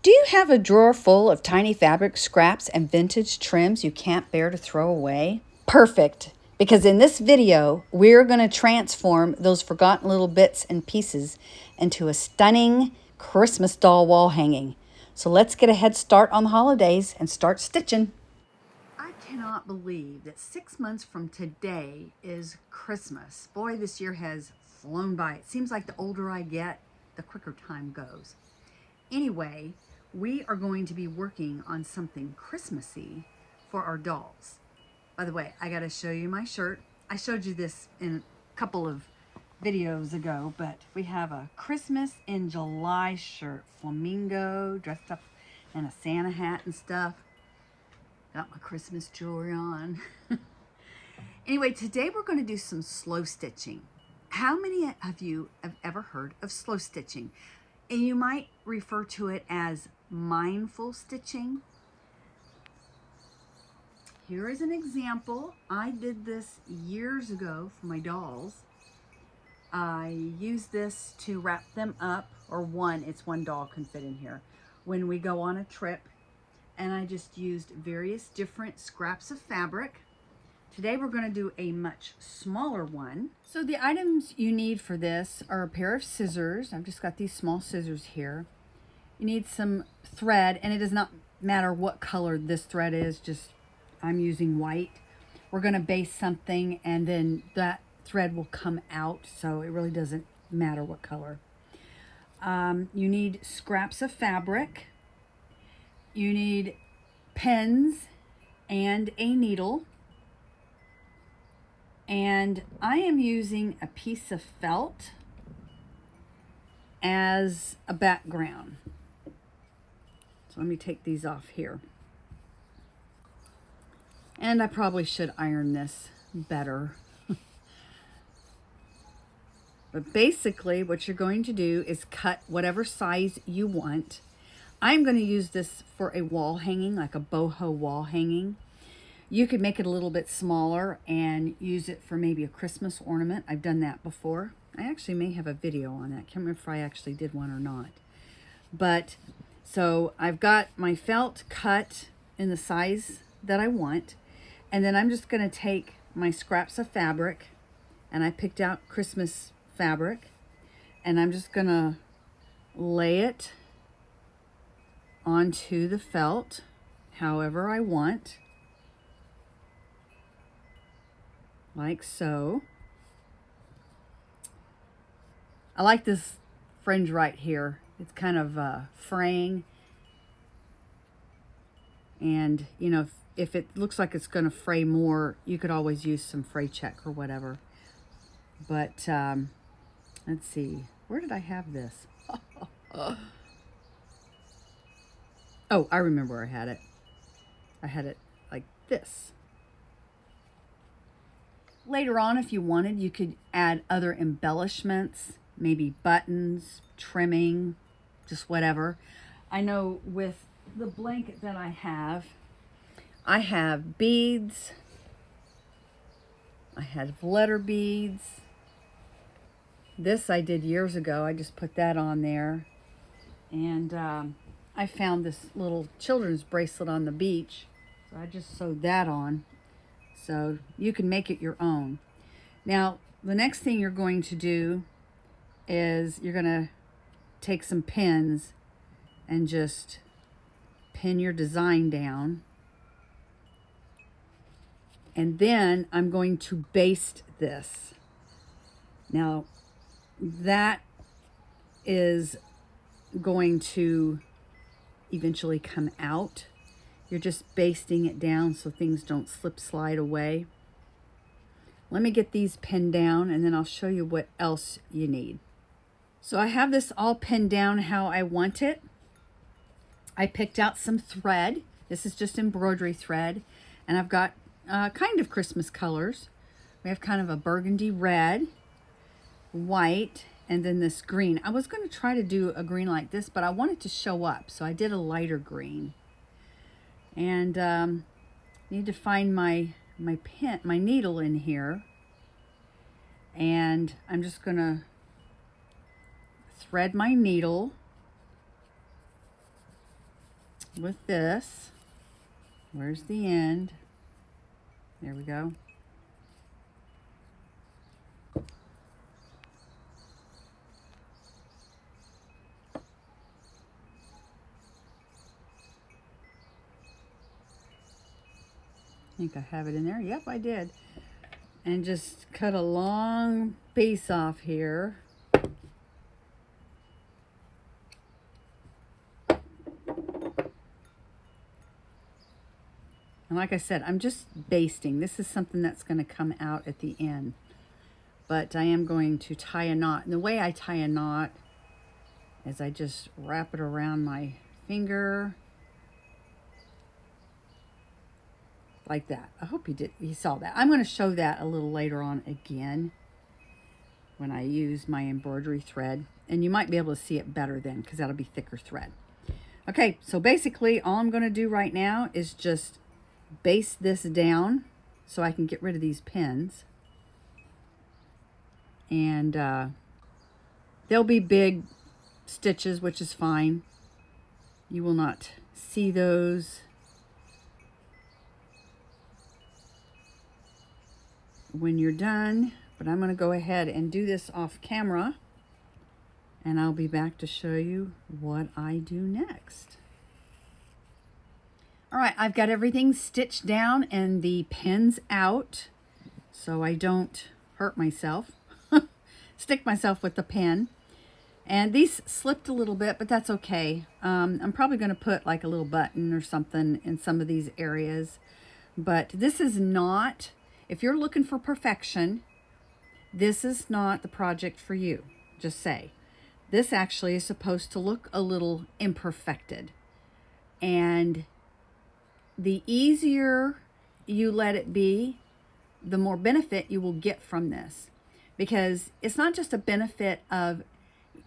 Do you have a drawer full of tiny fabric scraps and vintage trims you can't bear to throw away? Perfect, because in this video, we're going to transform those forgotten little bits and pieces into a stunning Christmas doll wall hanging. So let's get a head start on the holidays and start stitching. I cannot believe that 6 months from today is Christmas. Boy, this year has flown by. It seems like the older I get, the quicker time goes. Anyway, we are going to be working on something Christmassy for our dolls. By the way, I got to show you my shirt. I showed you this in a couple of videos ago, but we have a Christmas in July shirt. Flamingo, dressed up in a Santa hat and stuff. Got my Christmas jewelry on. Anyway, today we're going to do some slow stitching. How many of you have ever heard of slow stitching? And you might refer to it as mindful stitching. Here is an example. I did this years ago for my dolls. I use this to wrap them up, or it's one doll can fit in here, when we go on a trip. And I just used various different scraps of fabric. Today we're going to do a much smaller one. So the items you need for this are a pair of scissors. I've just got these small scissors here. You need some thread, and it does not matter what color this thread is, just I'm using white. We're going to base something and then that thread will come out, so it really doesn't matter what color. You need scraps of fabric. You need pins and a needle. And I am using a piece of felt as a background. So let me take these off here. And I probably should iron this better. But basically what you're going to do is cut whatever size you want. I'm going to use this for a wall hanging, like a boho wall hanging. You could make it a little bit smaller and use it for maybe a Christmas ornament. I've done that before. I actually may have a video on that. Can't remember if I actually did one or not. But so I've got my felt cut in the size that I want. And then I'm just going to take my scraps of fabric, and I picked out Christmas fabric, and I'm just going to lay it onto the felt however I want. Like so. I like this fringe right here. It's kind of fraying. And, you know, if it looks like it's going to fray more, you could always use some fray check or whatever. But, let's see. Where did I have this? Oh, I remember where I had it. I had it like this. Later on, if you wanted, you could add other embellishments, maybe buttons, trimming, just whatever. I know with the blanket that I have beads. I have letter beads. This I did years ago. I just put that on there. And I found this little children's bracelet on the beach. So I just sewed that on. So you can make it your own. Now, the next thing you're going to do is you're going to take some pins and just pin your design down. And then I'm going to baste this. Now, that is going to eventually come out. You're just basting it down so things don't slide away. Let me get these pinned down and then I'll show you what else you need. So I have this all pinned down how I want it. I picked out some thread. This is just embroidery thread. And I've got kind of Christmas colors. We have kind of a burgundy red, white, and then this green. I was going to try to do a green like this, but I wanted to show up. So I did a lighter green. And need to find my needle in here, and I'm just gonna thread my needle with this. Where's the end? There we go. I think I have it in there. Yep, I did. And just cut a long base off here. And like I said, I'm just basting. This is something that's going to come out at the end. But I am going to tie a knot. And the way I tie a knot is I just wrap it around my finger. Like that. I hope you saw that. I'm going to show that a little later on again when I use my embroidery thread. And you might be able to see it better then because that'll be thicker thread. Okay, so basically all I'm going to do right now is just base this down so I can get rid of these pins. And there'll be big stitches, which is fine. You will not see those when you're done, but I'm going to go ahead and do this off camera, and I'll be back to show you what I do next. All right, I've got everything stitched down and the pins out so I don't hurt myself, stick myself with the pin. And these slipped a little bit, but that's okay. I'm probably going to put like a little button or something in some of these areas. But this is not, if you're looking for perfection, this is not the project for you. Just say. This actually is supposed to look a little imperfected. And the easier you let it be, the more benefit you will get from this. Because it's not just a benefit of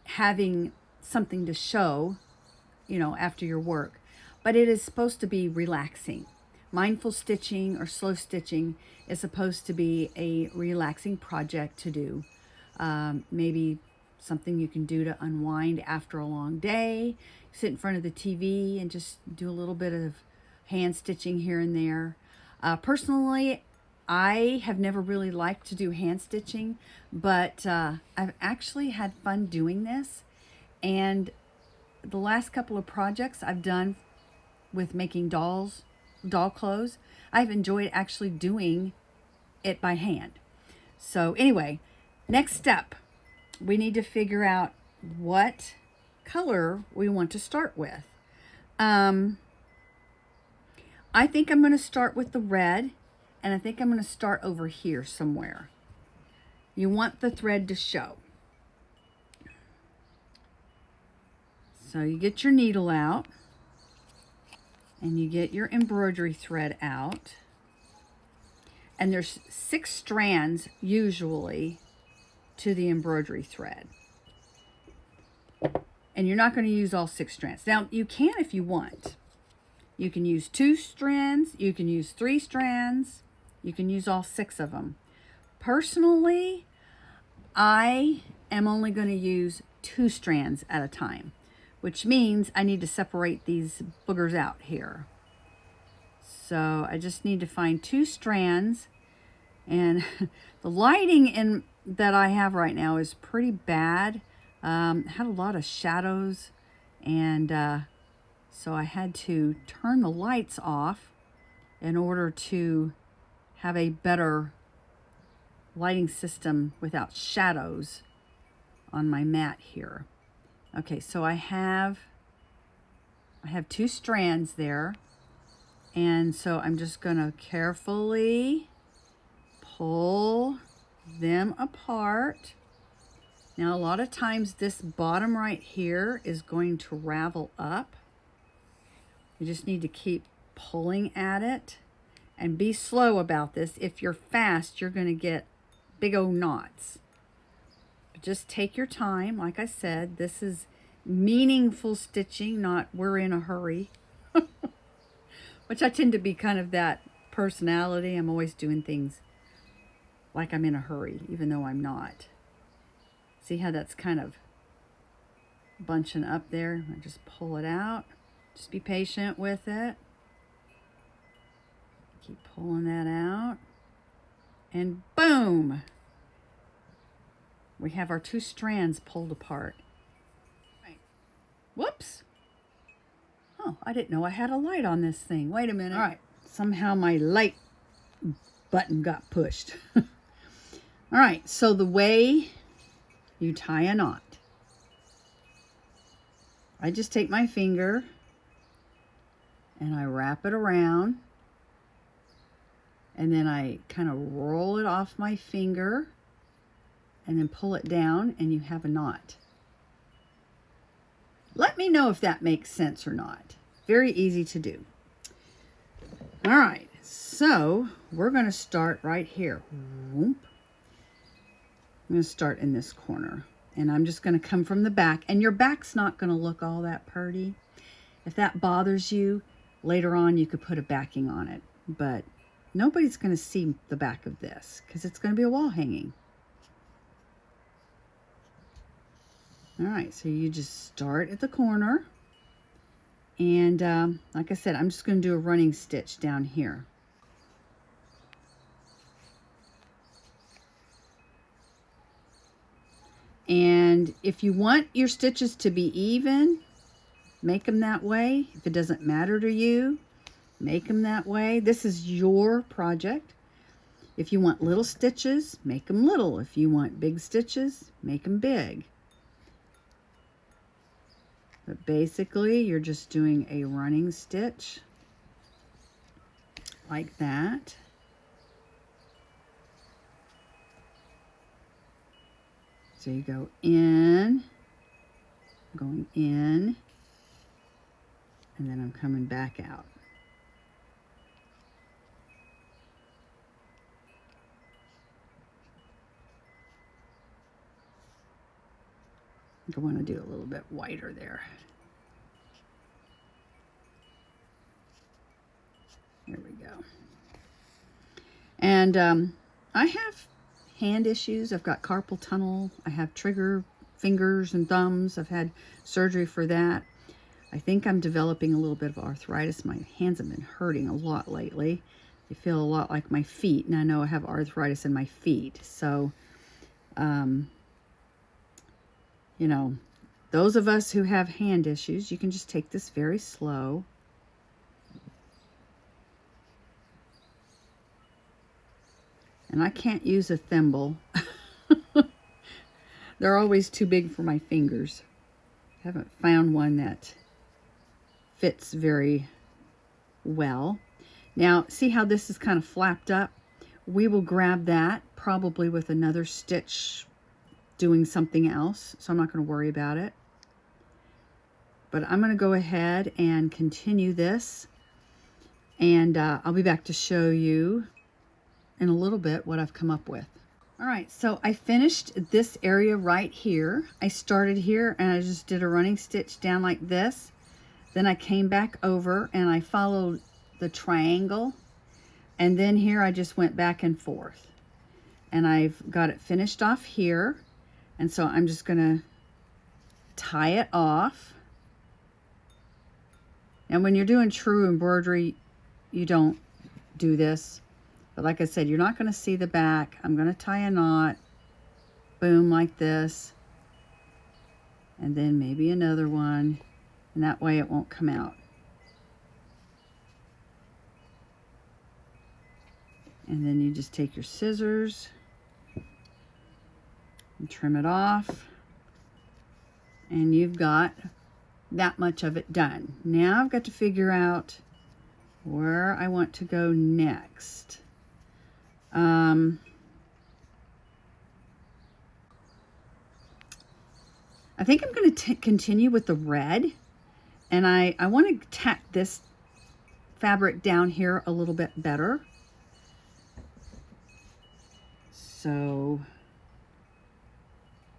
having something to show, you know, after your work, but it is supposed to be relaxing. Mindful stitching or slow stitching is supposed to be a relaxing project to do. Maybe something you can do to unwind after a long day. Sit in front of the TV and just do a little bit of hand stitching here and there. Personally, I have never really liked to do hand stitching, but I've actually had fun doing this. And the last couple of projects I've done with making doll clothes, I've enjoyed actually doing it by hand. So anyway, next step, we need to figure out what color we want to start with. I think I'm going to start with the red. And I think I'm going to start over here somewhere. You want the thread to show. So you get your needle out. And you get your embroidery thread out. And there's 6 strands usually to the embroidery thread. And you're not going to use all 6 strands. Now, you can if you want. You can use 2 strands. You can use 3 strands. You can use all 6 of them. Personally, I am only going to use 2 strands at a time, which means I need to separate these boogers out here. So I just need to find 2 strands, and the lighting that I have right now is pretty bad. Had a lot of shadows, and so I had to turn the lights off in order to have a better lighting system without shadows on my mat here. Okay, so I have 2 strands there, and so I'm just gonna carefully pull them apart. Now, a lot of times this bottom right here is going to ravel up. You just need to keep pulling at it. And be slow about this. If you're fast, you're going to get big old knots. But just take your time. Like I said, this is meaningful stitching, not we're in a hurry. Which I tend to be kind of that personality. I'm always doing things like I'm in a hurry, even though I'm not. See how that's kind of bunching up there? I just pull it out. Just be patient with it. Keep pulling that out. And boom! We have our 2 strands pulled apart. Right. Whoops! Oh, I didn't know I had a light on this thing. Wait a minute. All right. Somehow my light button got pushed. All right. So the way you tie a knot. I just take my finger and I wrap it around. And then I kind of roll it off my finger and then pull it down and you have a knot. Let me know if that makes sense or not. Very easy to do. All right, so we're going to start right here. Whoop. I'm going to start in this corner. And I'm just going to come from the back. And your back's not going to look all that pretty. If that bothers you, later on you could put a backing on it. But nobody's going to see the back of this because it's going to be a wall hanging. All right, so you just start at the corner. And like I said, I'm just going to do a running stitch down here. And if you want your stitches to be even, make them that way. If it doesn't matter to you, make them that way. This is your project. If you want little stitches, make them little. If you want big stitches, make them big. But basically, you're just doing a running stitch like that. So you go in, going in, and then I'm coming back out. I want to do a little bit whiter there. There we go. And I have hand issues. I've got carpal tunnel. I have trigger fingers and thumbs. I've had surgery for that. I think I'm developing a little bit of arthritis. My hands have been hurting a lot lately. They feel a lot like my feet, and I know I have arthritis in my feet. So, you know, those of us who have hand issues, you can just take this very slow. And I can't use a thimble. They're always too big for my fingers. I haven't found one that fits very well. Now, see how this is kind of flapped up? We will grab that probably with another stitch doing something else, so I'm not going to worry about it. But I'm going to go ahead and continue this, and I'll be back to show you in a little bit what I've come up with. All right, so I finished this area right here. I started here and I just did a running stitch down like this. Then I came back over and I followed the triangle, and then here I just went back and forth. And I've got it finished off here. And so I'm just gonna tie it off. And when you're doing true embroidery, you don't do this. But like I said, you're not gonna see the back. I'm gonna tie a knot, boom, like this. And then maybe another one. And that way it won't come out. And then you just take your scissors and trim it off, and you've got that much of it done. Now I've got to figure out where I want to go next. I think I'm going to continue with the red, and I want to tack this fabric down here a little bit better. So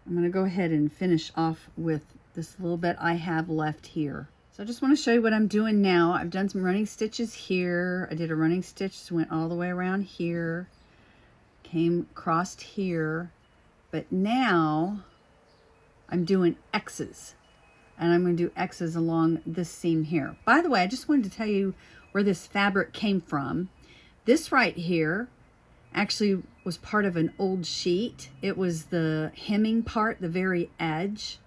I'm going to go ahead and finish off with this little bit I have left here. So I just want to show you what I'm doing now. I've done some running stitches here. I did a running stitch, so went all the way around here, came crossed here, but now I'm doing X's. And I'm going to do X's along this seam here. By the way, I just wanted to tell you where this fabric came from. This right here actually was part of an old sheet. It was the hemming part, the very edge.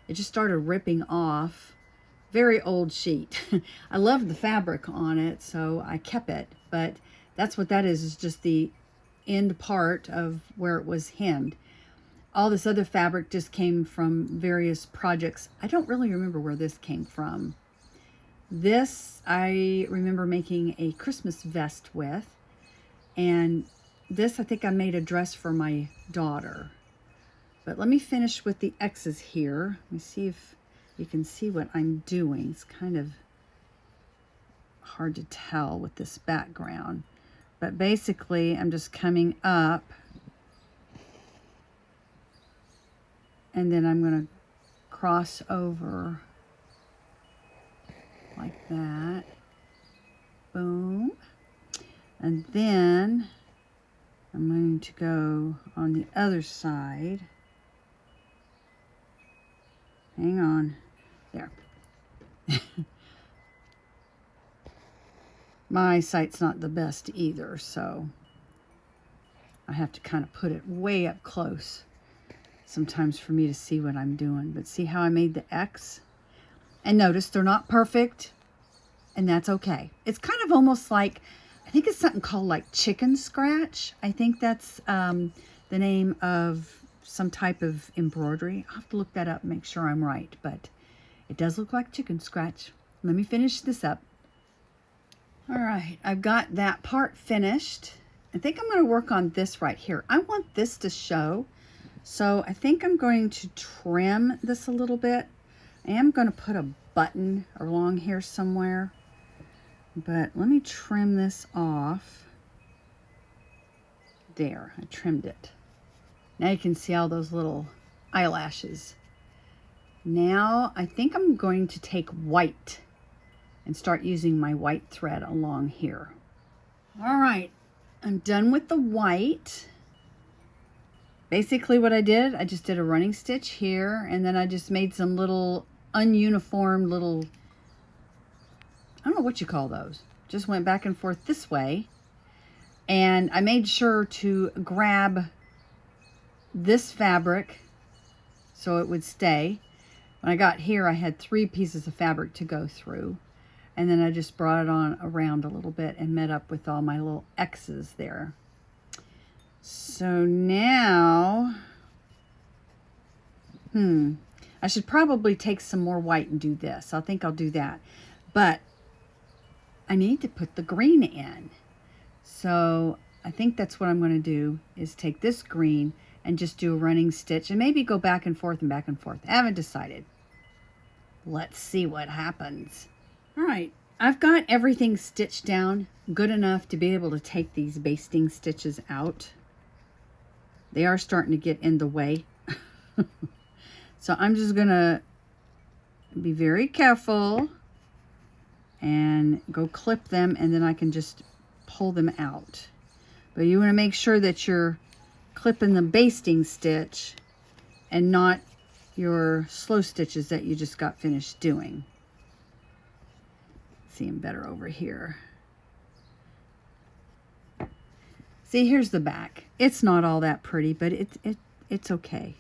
It just started ripping off. Very old sheet. I love the fabric on it, so I kept it. But that's what that is just the end part of where it was hemmed. All this other fabric just came from various projects. I don't really remember where this came from. This I remember making a Christmas vest with, and this I think I made a dress for my daughter. But let me finish with the X's here. Let me see if you can see what I'm doing. It's kind of hard to tell with this background, but basically I'm just coming up, and then I'm going to cross over like that. Boom. And then I'm going to go on the other side. Hang on. There. My eyesight's not the best either, so I have to kind of put it way up close sometimes for me to see what I'm doing. But see how I made the X? And notice they're not perfect, and that's okay. It's kind of almost like, I think it's something called like chicken scratch. I think that's the name of some type of embroidery. I'll have to look that up and make sure I'm right, but it does look like chicken scratch. Let me finish this up. All right, I've got that part finished. I think I'm going to work on this right here. I want this to show, so I think I'm going to trim this a little bit. I am going to put a button along here somewhere, but let me trim this off. There, I trimmed it. Now you can see all those little eyelashes. Now I think I'm going to take white and start using my white thread along here. All right, I'm done with the white. Basically what I did, I just did a running stitch here, and then I just made some little ununiform little, I don't know what you call those. Just went back and forth this way. And I made sure to grab this fabric so it would stay. When I got here, I had 3 pieces of fabric to go through. And then I just brought it on around a little bit and met up with all my little X's there. So now, I should probably take some more white and do this. I think I'll do that. But I need to put the green in. So I think that's what I'm going to do, is take this green and just do a running stitch and maybe go back and forth and back and forth. I haven't decided. Let's see what happens. All right, I've got everything stitched down good enough to be able to take these basting stitches out. They are starting to get in the way. So I'm just gonna be very careful and go clip them, and then I can just pull them out. But you want to make sure that you're clipping the basting stitch and not your slow stitches that you just got finished doing. See them better over here. See, here's the back. It's not all that pretty, but it's okay.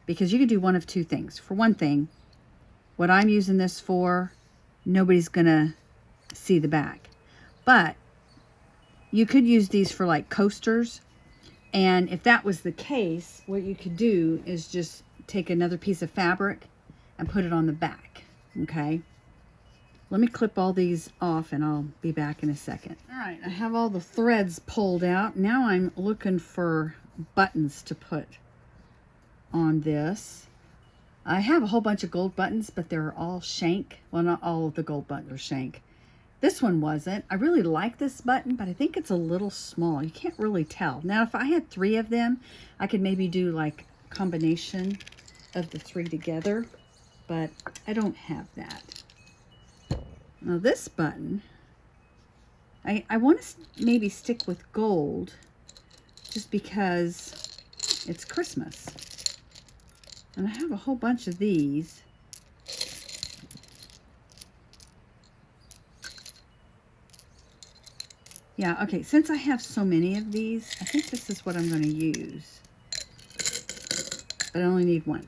Because you could do one of 2 things. For one thing, what I'm using this for, nobody's gonna see the back. But you could use these for like coasters. And if that was the case, what you could do is just take another piece of fabric and put it on the back, okay? Let me clip all these off and I'll be back in a second. All right, I have all the threads pulled out. Now I'm looking for buttons to put on this. I have a whole bunch of gold buttons, but they're all shank. Well, not all of the gold buttons are shank. This one wasn't. I really like this button, but I think it's a little small. You can't really tell. Now, if I had 3 of them, I could maybe do like a combination of the 3 together, but I don't have that. Now this button, I want to maybe stick with gold just because it's Christmas. And I have a whole bunch of these. Yeah, okay, since I have so many of these, I think this is what I'm going to use. But I only need one.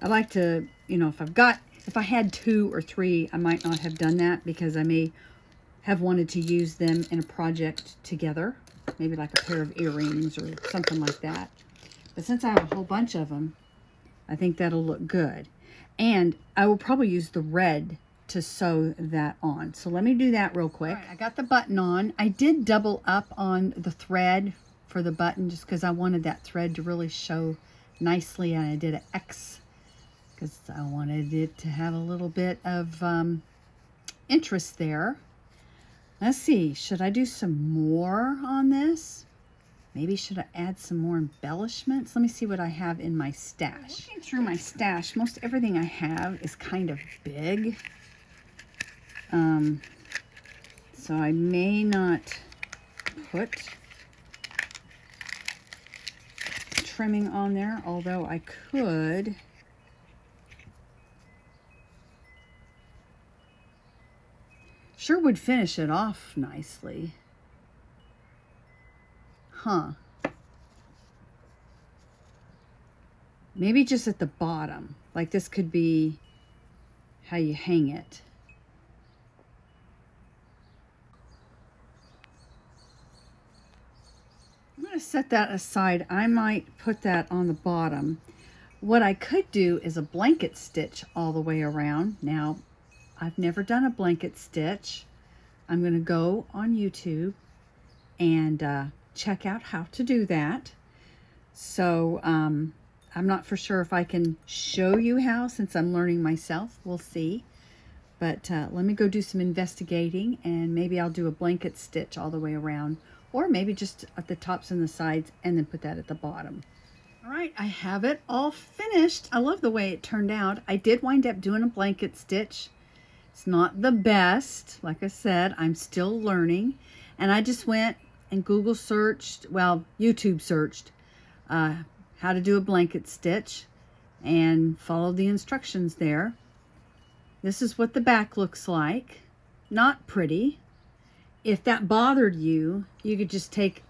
I like to, you know, if I had 2 or 3, I might not have done that because I may have wanted to use them in a project together. Maybe like a pair of earrings or something like that. But since I have a whole bunch of them, I think that'll look good. And I will probably use the red to sew that on. So let me do that real quick. All right, I got the button on. I did double up on the thread for the button just because I wanted that thread to really show nicely. And I did an X because I wanted it to have a little bit of interest there. Let's see, should I do some more on this? Maybe should I add some more embellishments? Let me see what I have in my stash. Looking through my stash, most everything I have is kind of big. So I may not put trimming on there, although I could. Sure would finish it off nicely. Huh. Maybe just at the bottom. Like this could be how you hang it. I'm going to set that aside. I might put that on the bottom. What I could do is a blanket stitch all the way around. Now, I've never done a blanket stitch. I'm going to go on YouTube and check out how to do that. So I'm not for sure if I can show you how since I'm learning myself. We'll see. But let me go do some investigating and maybe I'll do a blanket stitch all the way around, or maybe just at the tops and the sides and then put that at the bottom. All right, I have it all finished. I love the way it turned out. I did wind up doing a blanket stitch. It's not the best. Like I said, I'm still learning. And I just went and Google searched, well, YouTube searched how to do a blanket stitch and followed the instructions there. This is what the back looks like. Not pretty. If that bothered you, you could just take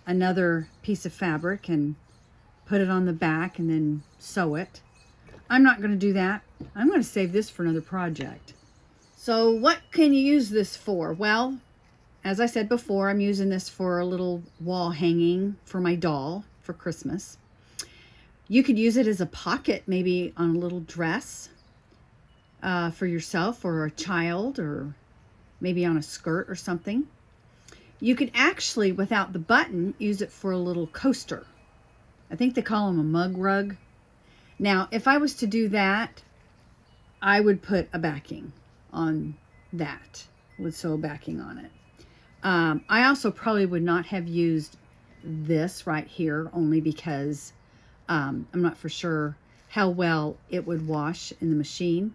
another piece of fabric and put it on the back and then sew it. I'm not going to do that. I'm going to save this for another project. So what can you use this for? Well, as I said before, I'm using this for a little wall hanging for my doll for Christmas. You could use it as a pocket, maybe on a little dress for yourself or a child, or maybe on a skirt or something. You could actually, without the button, use it for a little coaster. I think they call them a mug rug. Now, if I was to do that, I would put a backing on that. Would sew a backing on it. I also probably would not have used this right here, only because I'm not for sure how well it would wash in the machine.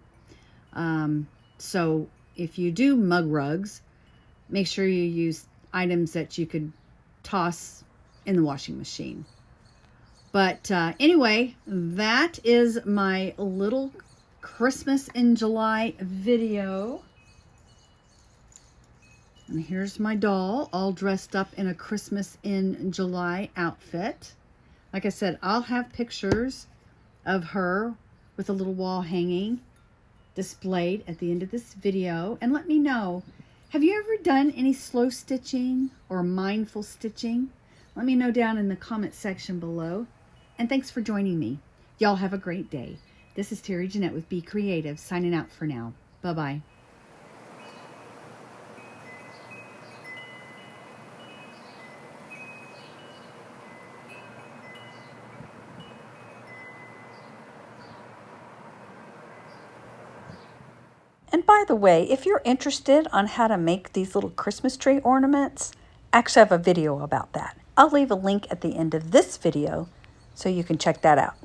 So if you do mug rugs, make sure you use items that you could toss in the washing machine. But anyway, that is my little Christmas in July video. And here's my doll all dressed up in a Christmas in July outfit. Like I said, I'll have pictures of her with a little wall hanging displayed at the end of this video. And let me know, have you ever done any slow stitching or mindful stitching? Let me know down in the comment section below. And thanks for joining me. Y'all have a great day. This is Terry Jeanette with Be Creative, signing out for now. Bye-bye. And by the way, if you're interested on how to make these little Christmas tree ornaments, I actually have a video about that. I'll leave a link at the end of this video so you can check that out.